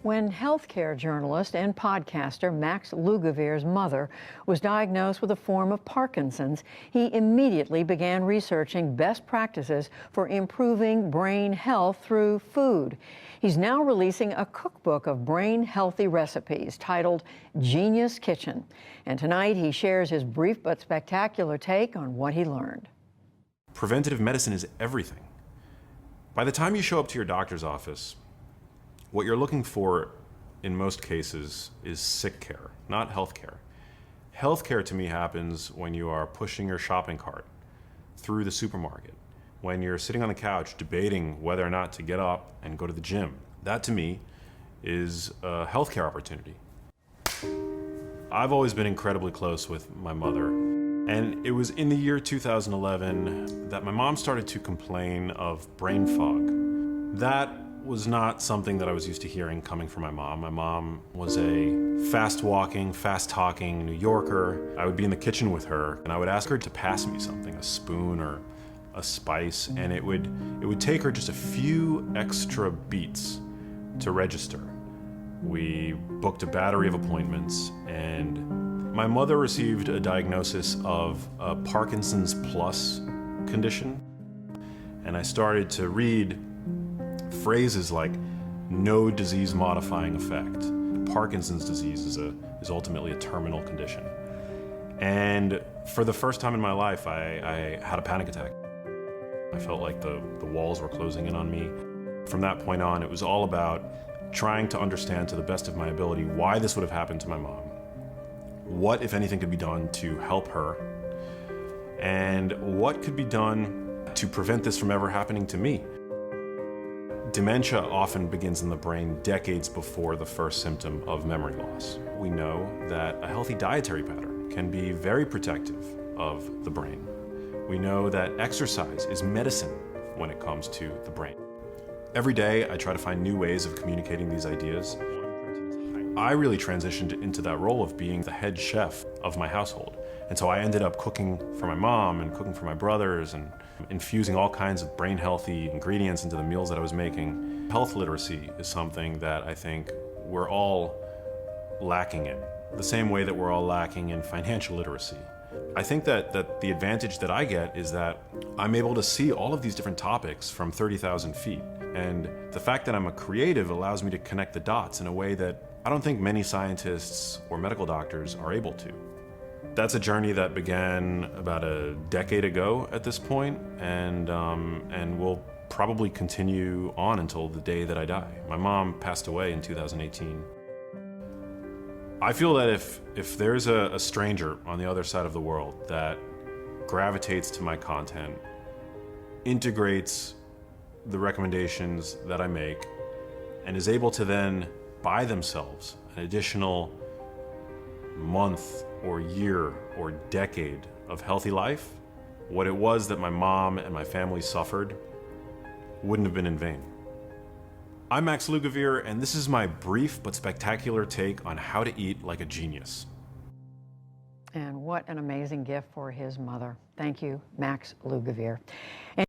When healthcare journalist and podcaster Max Lugavere's mother was diagnosed with a form of Parkinson's, he immediately began researching best practices for improving brain health through food. He's now releasing a cookbook of brain-healthy recipes titled Genius Kitchen. And tonight he shares his brief but spectacular take on what he learned. Preventative medicine is everything. By the time you show up to your doctor's office, what you're looking for in most cases is sick care, not health care. Health care to me happens when you are pushing your shopping cart through the supermarket, when you're sitting on the couch debating whether or not to get up and go to the gym. That to me is a healthcare opportunity. I've always been incredibly close with my mother, and it was in the year 2011 that my mom started to complain of brain fog. That was not something that I was used to hearing coming from my mom. My mom was a fast-walking, fast-talking New Yorker. I would be in the kitchen with her, and I would ask her to pass me something, a spoon or a spice, and it would take her just a few extra beats to register. We booked a battery of appointments, and my mother received a diagnosis of a Parkinson's plus condition, and I started to read phrases like no disease-modifying effect. Parkinson's disease is ultimately a terminal condition. And for the first time in my life, I had a panic attack. I felt like the walls were closing in on me. From that point on, it was all about trying to understand to the best of my ability why this would have happened to my mom. What, if anything, could be done to help her? And what could be done to prevent this from ever happening to me? Dementia often begins in the brain decades before the first symptom of memory loss. We know that a healthy dietary pattern can be very protective of the brain. We know that exercise is medicine when it comes to the brain. Every day, I try to find new ways of communicating these ideas. I really transitioned into that role of being the head chef of my household. And so I ended up cooking for my mom and cooking for my brothers and infusing all kinds of brain-healthy ingredients into the meals that I was making. Health literacy is something that I think we're all lacking in, the same way that we're all lacking in financial literacy. I think that the advantage that I get is that I'm able to see all of these different topics from 30,000 feet. And the fact that I'm a creative allows me to connect the dots in a way that I don't think many scientists or medical doctors are able to. That's a journey that began about a decade ago at this point, and will probably continue on until the day that I die. My mom passed away in 2018. I feel that if there's a stranger on the other side of the world that gravitates to my content, integrates the recommendations that I make, and is able to then buy themselves an additional month or year or decade of healthy life, what it was that my mom and my family suffered wouldn't have been in vain. I'm Max Lugavere, and this is my brief but spectacular take on how to eat like a genius. And what an amazing gift for his mother. Thank you, Max Lugavere.